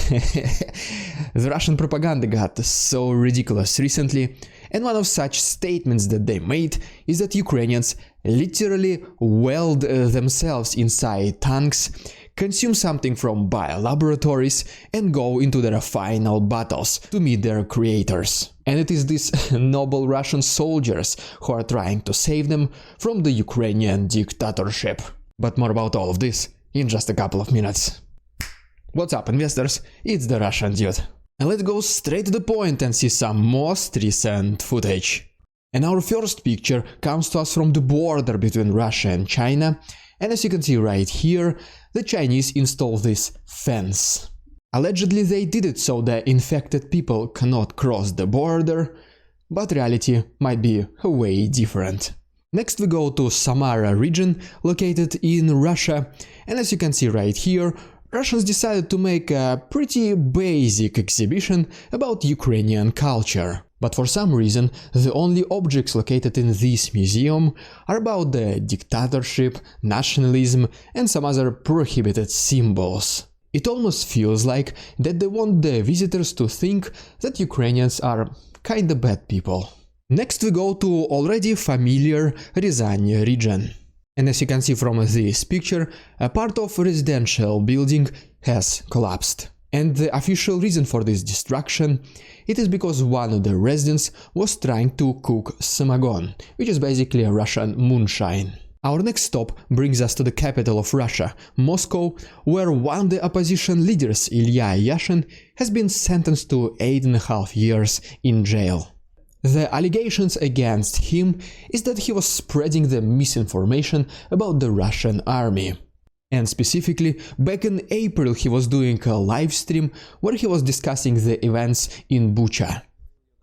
The Russian propaganda got so ridiculous recently, and one of such statements that they made is that Ukrainians literally weld themselves inside tanks, consume something from biolaboratories, and go into their final battles to meet their creators. And it is these noble Russian soldiers who are trying to save them from the Ukrainian dictatorship. But more about all of this in just a couple of minutes. What's up, investors? It's the Russian dude. And let's go straight to the point and see some most recent footage. And our first picture comes to us from the border between Russia and China, and as you can see right here, the Chinese installed this fence. Allegedly they did it so the infected people cannot cross the border, but reality might be way different. Next we go to Samara region, located in Russia, and as you can see right here, Russians decided to make a pretty basic exhibition about Ukrainian culture. But for some reason, the only objects located in this museum are about the dictatorship, nationalism, and some other prohibited symbols. It almost feels like that they want the visitors to think that Ukrainians are kinda bad people. Next we go to already familiar Rязань region. And as you can see from this picture, a part of residential building has collapsed. And the official reason for this destruction, it is because one of the residents was trying to cook samagon, which is basically a Russian moonshine. Our next stop brings us to the capital of Russia, Moscow, where one of the opposition leaders, Ilya Yashin, has been sentenced to 8.5 years in jail. The allegations against him is that he was spreading the misinformation about the Russian army. And specifically, back in April he was doing a live stream where he was discussing the events in Bucha.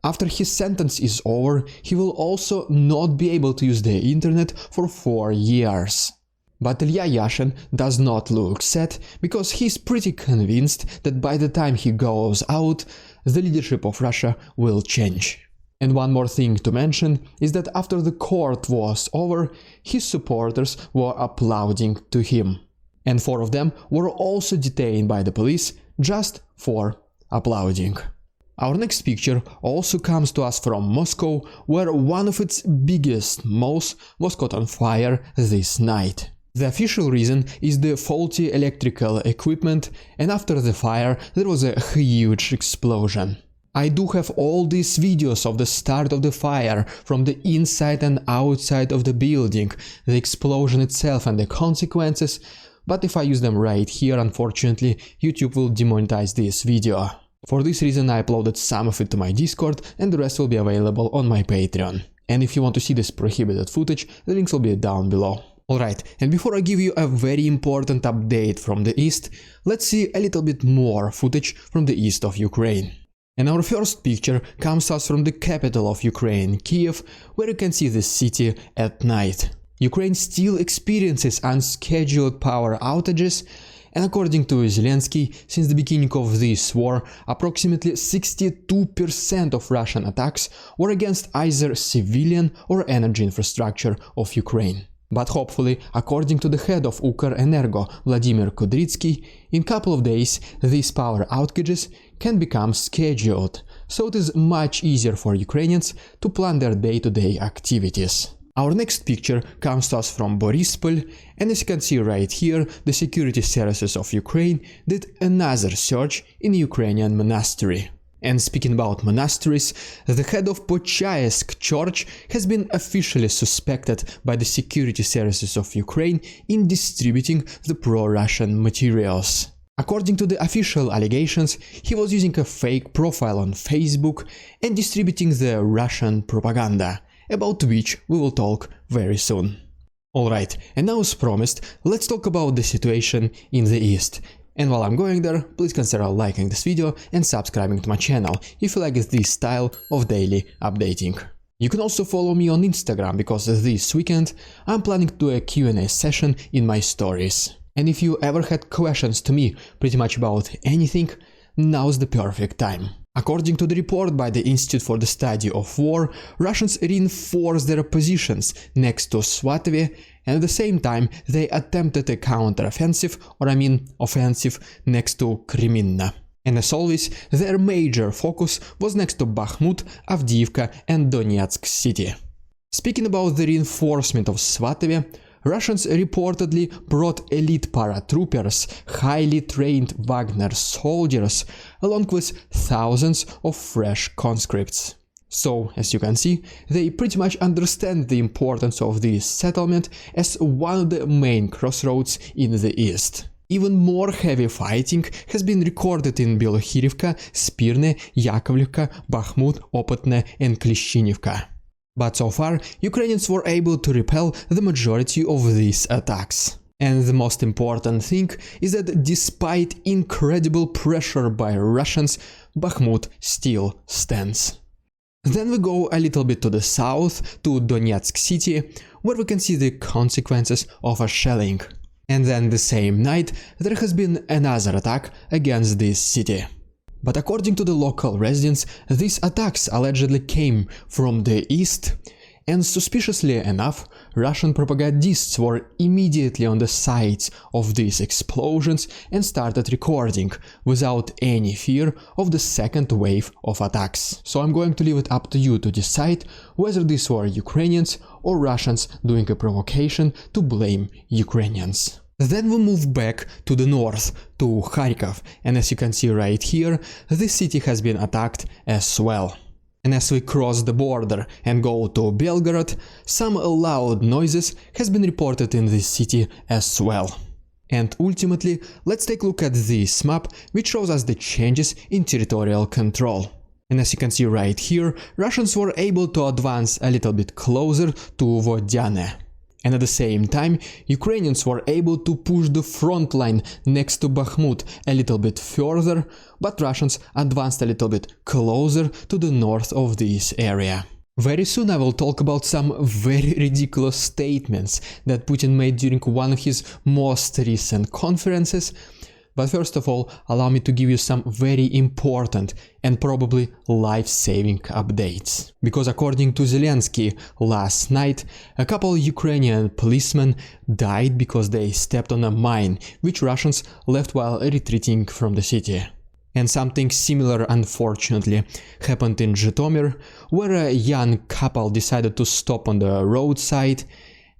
After his sentence is over, he will also not be able to use the internet for 4 years. But Ilya Yashin does not look sad, because he's pretty convinced that by the time he goes out, the leadership of Russia will change. And one more thing to mention is that after the court was over, his supporters were applauding to him. And 4 of them were also detained by the police just for applauding. Our next picture also comes to us from Moscow, where one of its biggest malls was caught on fire this night. The official reason is the faulty electrical equipment, and after the fire there was a huge explosion. I do have all these videos of the start of the fire, from the inside and outside of the building, the explosion itself and the consequences, but if I use them right here, unfortunately, YouTube will demonetize this video. For this reason I uploaded some of it to my Discord, and the rest will be available on my Patreon. And if you want to see this prohibited footage, the links will be down below. Alright, and before I give you a very important update from the east, let's see a little bit more footage from the east of Ukraine. And our first picture comes to us from the capital of Ukraine, Kiev, where you can see the city at night. Ukraine still experiences unscheduled power outages, and according to Zelensky, since the beginning of this war, approximately 62% of Russian attacks were against either civilian or energy infrastructure of Ukraine. But hopefully, according to the head of Ukrenergo, Vladimir Kudrytsky, in a couple of days these power outages can become scheduled, so it is much easier for Ukrainians to plan their day-to-day activities. Our next picture comes to us from Borispol, and as you can see right here, the security services of Ukraine did another search in a Ukrainian monastery. And speaking about monasteries, the head of Pochaevsk church has been officially suspected by the security services of Ukraine in distributing the pro-Russian materials. According to the official allegations, he was using a fake profile on Facebook and distributing the Russian propaganda, about which we will talk very soon. Alright, and now as promised, let's talk about the situation in the East. And while I'm going there, please consider liking this video and subscribing to my channel if you like this style of daily updating. You can also follow me on Instagram, because this weekend I'm planning to do a Q&A session in my stories. And if you ever had questions to me pretty much about anything, now's the perfect time. According to the report by the Institute for the Study of War, Russians reinforced their positions next to Svatove, and at the same time they attempted a counter-offensive, or offensive, next to Kreminna. And as always, their major focus was next to Bakhmut, Avdiivka and Donetsk city. Speaking about the reinforcement of Svatove, Russians reportedly brought elite paratroopers, highly trained Wagner soldiers, along with thousands of fresh conscripts. So, as you can see, they pretty much understand the importance of this settlement as one of the main crossroads in the east. Even more heavy fighting has been recorded in Belohirivka, Spirne, Yakovlivka, Bakhmut, Opotne and Klishchinivka. But so far, Ukrainians were able to repel the majority of these attacks. And the most important thing is that despite incredible pressure by Russians, Bakhmut still stands. Then we go a little bit to the south, to Donetsk city, where we can see the consequences of a shelling. And then the same night there has been another attack against this city. But according to the local residents, these attacks allegedly came from the east, and suspiciously enough, Russian propagandists were immediately on the sites of these explosions and started recording, without any fear of the second wave of attacks. So I'm going to leave it up to you to decide whether these were Ukrainians or Russians doing a provocation to blame Ukrainians. Then we move back to the north, to Kharkov, and as you can see right here, this city has been attacked as well. And as we cross the border and go to Belgorod, some loud noises has been reported in this city as well. And ultimately, let's take a look at this map, which shows us the changes in territorial control. And as you can see right here, Russians were able to advance a little bit closer to Vodyane. And at the same time, Ukrainians were able to push the front line next to Bakhmut a little bit further, but Russians advanced a little bit closer to the north of this area. Very soon I will talk about some very ridiculous statements that Putin made during one of his most recent conferences. But first of all, allow me to give you some very important and probably life-saving updates. Because according to Zelensky, last night, a couple Ukrainian policemen died because they stepped on a mine, which Russians left while retreating from the city. And something similar, unfortunately, happened in Zhytomyr, where a young couple decided to stop on the roadside,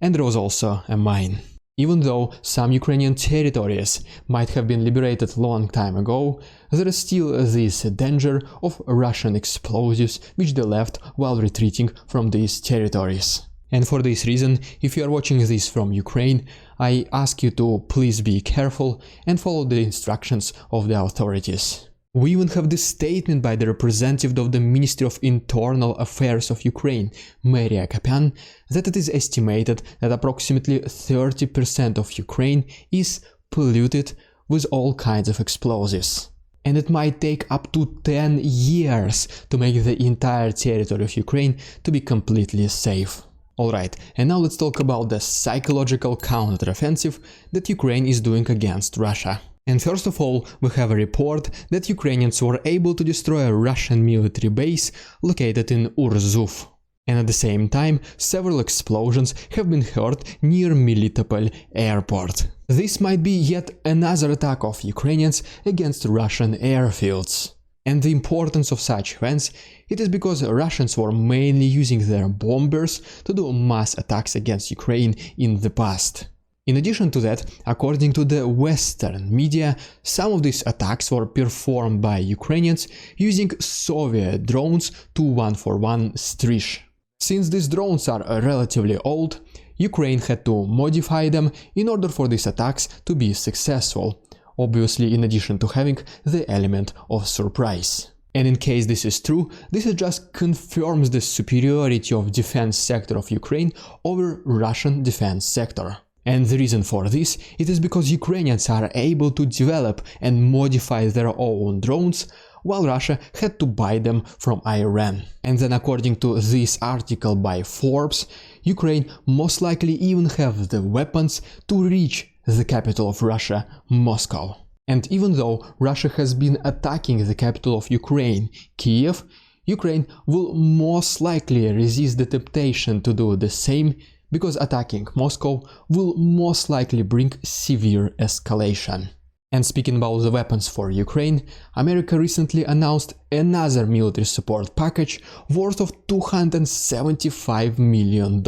and there was also a mine. Even though some Ukrainian territories might have been liberated long time ago, there is still this danger of Russian explosives which they left while retreating from these territories. And for this reason, if you are watching this from Ukraine, I ask you to please be careful and follow the instructions of the authorities. We even have this statement by the representative of the Ministry of Internal Affairs of Ukraine, Maria Kapyan, that it is estimated that approximately 30% of Ukraine is polluted with all kinds of explosives. And it might take up to 10 years to make the entire territory of Ukraine to be completely safe. Alright, and now let's talk about the psychological counteroffensive that Ukraine is doing against Russia. And first of all, we have a report that Ukrainians were able to destroy a Russian military base located in Urzów. And at the same time, several explosions have been heard near Melitopol airport. This might be yet another attack of Ukrainians against Russian airfields. And the importance of such events, it is because Russians were mainly using their bombers to do mass attacks against Ukraine in the past. In addition to that, according to the Western media, some of these attacks were performed by Ukrainians using Soviet drones Tu-141 Strizh. Since these drones are relatively old, Ukraine had to modify them in order for these attacks to be successful, obviously in addition to having the element of surprise. And in case this is true, this just confirms the superiority of defense sector of Ukraine over Russian defense sector. And the reason for this, it is because Ukrainians are able to develop and modify their own drones, while Russia had to buy them from Iran. And then according to this article by Forbes, Ukraine most likely even have the weapons to reach the capital of Russia, Moscow. And even though Russia has been attacking the capital of Ukraine, Kiev, Ukraine will most likely resist the temptation to do the same, because attacking Moscow will most likely bring severe escalation. And speaking about the weapons for Ukraine, America recently announced another military support package worth of $275 million.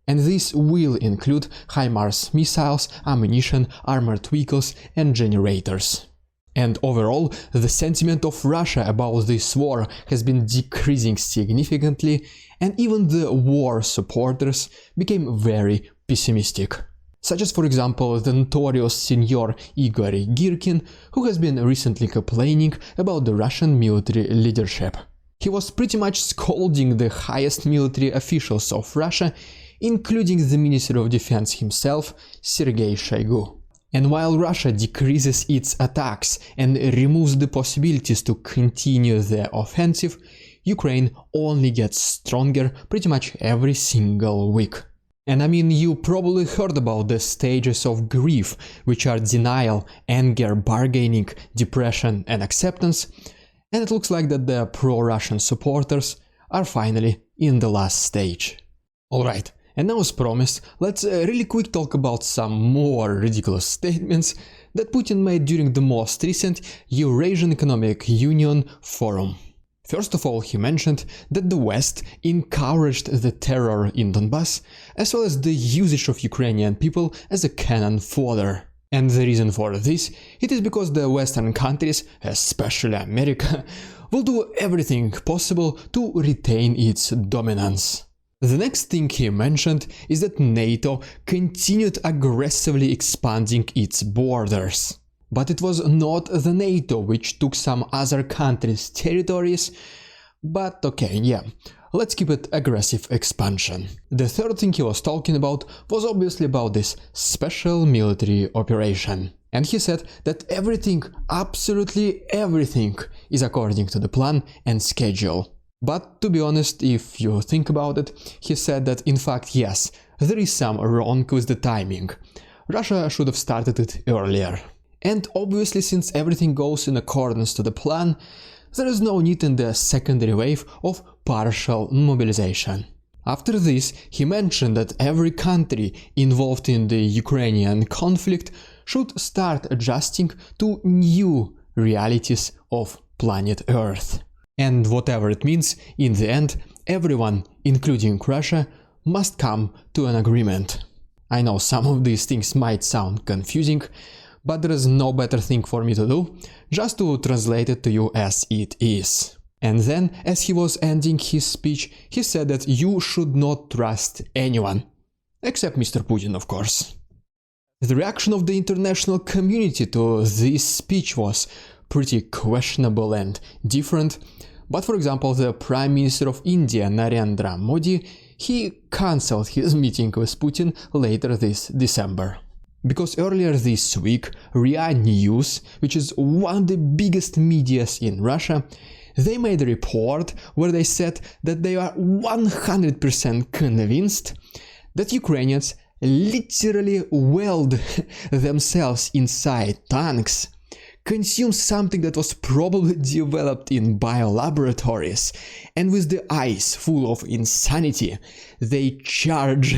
And this will include HIMARS missiles, ammunition, armored vehicles and generators. And overall, the sentiment of Russia about this war has been decreasing significantly, and even the war supporters became very pessimistic. Such as, for example, the notorious Senior Igor Girkin, who has been recently complaining about the Russian military leadership. He was pretty much scolding the highest military officials of Russia, including the Minister of Defense himself, Sergei Shoigu. And while Russia decreases its attacks and removes the possibilities to continue the offensive, Ukraine only gets stronger pretty much every single week. And I mean, you probably heard about the stages of grief, which are denial, anger, bargaining, depression and acceptance, and it looks like that the pro-Russian supporters are finally in the last stage. Alright, and now as promised, let's really quick talk about some more ridiculous statements that Putin made during the most recent Eurasian Economic Union forum. First of all, he mentioned that the West encouraged the terror in Donbass, as well as the usage of Ukrainian people as a cannon fodder. And the reason for this, it is because the Western countries, especially America, will do everything possible to retain its dominance. The next thing he mentioned is that NATO continued aggressively expanding its borders. But it was not the NATO which took some other countries' territories, but okay, yeah, let's keep it aggressive expansion. The third thing he was talking about was obviously about this special military operation. And he said that everything, absolutely everything, is according to the plan and schedule. But to be honest, if you think about it, he said that in fact, yes, there is some wrong with the timing. Russia should have started it earlier. And obviously, since everything goes in accordance to the plan, there is no need in the secondary wave of partial mobilization. After this, he mentioned that every country involved in the Ukrainian conflict should start adjusting to new realities of planet Earth. And whatever it means, in the end, everyone, including Russia, must come to an agreement. I know some of these things might sound confusing, but there is no better thing for me to do, just to translate it to you as it is. And then, as he was ending his speech, he said that you should not trust anyone. Except Mr. Putin, of course. The reaction of the international community to this speech was pretty questionable and different, but for example, the Prime Minister of India, Narendra Modi, he cancelled his meeting with Putin later this December. Because earlier this week, RIA News, which is one of the biggest medias in Russia, they made a report where they said that they are 100% convinced that Ukrainians literally weld themselves inside tanks, consume something that was probably developed in biolaboratories, and with the eyes full of insanity, they charge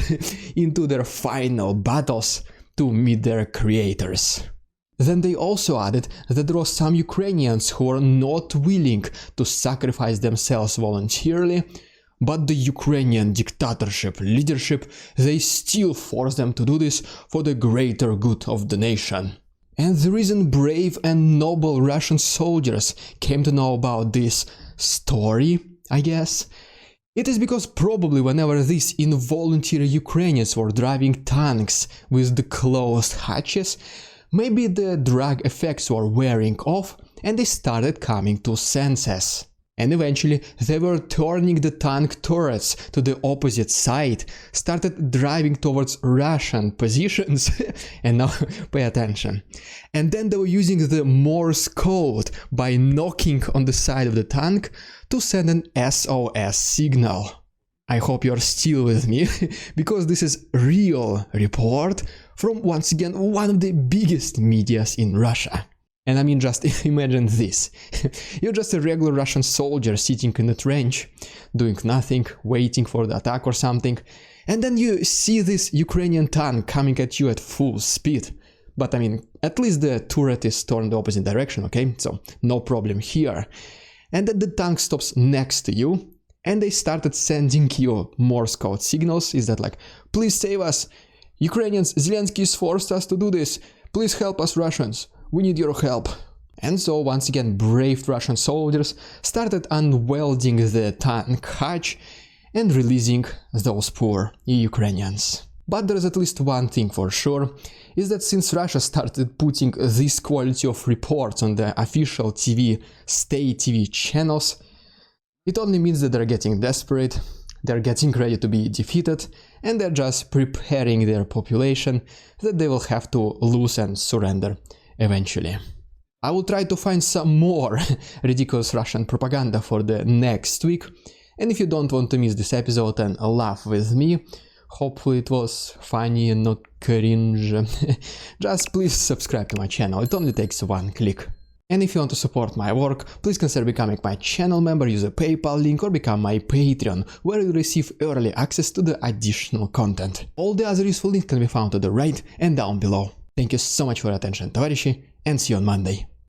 into their final battles to meet their creators. Then they also added that there were some Ukrainians who were not willing to sacrifice themselves voluntarily, but the Ukrainian dictatorship leadership, they still forced them to do this for the greater good of the nation. And the reason brave and noble Russian soldiers came to know about this story, I guess, it is because probably whenever these involuntary Ukrainians were driving tanks with the closed hatches, maybe the drug effects were wearing off and they started coming to senses. And eventually they were turning the tank turrets to the opposite side, started driving towards Russian positions, and now pay attention. And then they were using the Morse code by knocking on the side of the tank to send an SOS signal. I hope you're still with me, because this is real report from, once again, one of the biggest medias in Russia. And I mean, just imagine this. You're just a regular Russian soldier sitting in a trench, doing nothing, waiting for the attack or something, and then you see this Ukrainian tank coming at you at full speed. But I mean, at least the turret is turned the opposite direction, okay? So no problem here. And then the tank stops next to you, and they started sending you Morse code signals. Is that like, please save us, Ukrainians, Zelensky's forced us to do this, please help us Russians, we need your help. And so once again brave Russian soldiers started unwelding the tank hatch and releasing those poor Ukrainians. But there's at least one thing for sure, is that since Russia started putting this quality of reports on the official TV, state TV channels, it only means that they're getting desperate, they're getting ready to be defeated, and they're just preparing their population that they will have to lose and surrender eventually. I will try to find some more ridiculous Russian propaganda for the next week, and if you don't want to miss this episode and laugh with me, hopefully it was funny and not cringe, just please subscribe to my channel, it only takes one click. And if you want to support my work, please consider becoming my channel member, use a PayPal link or become my Patreon, where you'll receive early access to the additional content. All the other useful links can be found to the right and down below. Thank you so much for your attention, товарищи, and see you on Monday.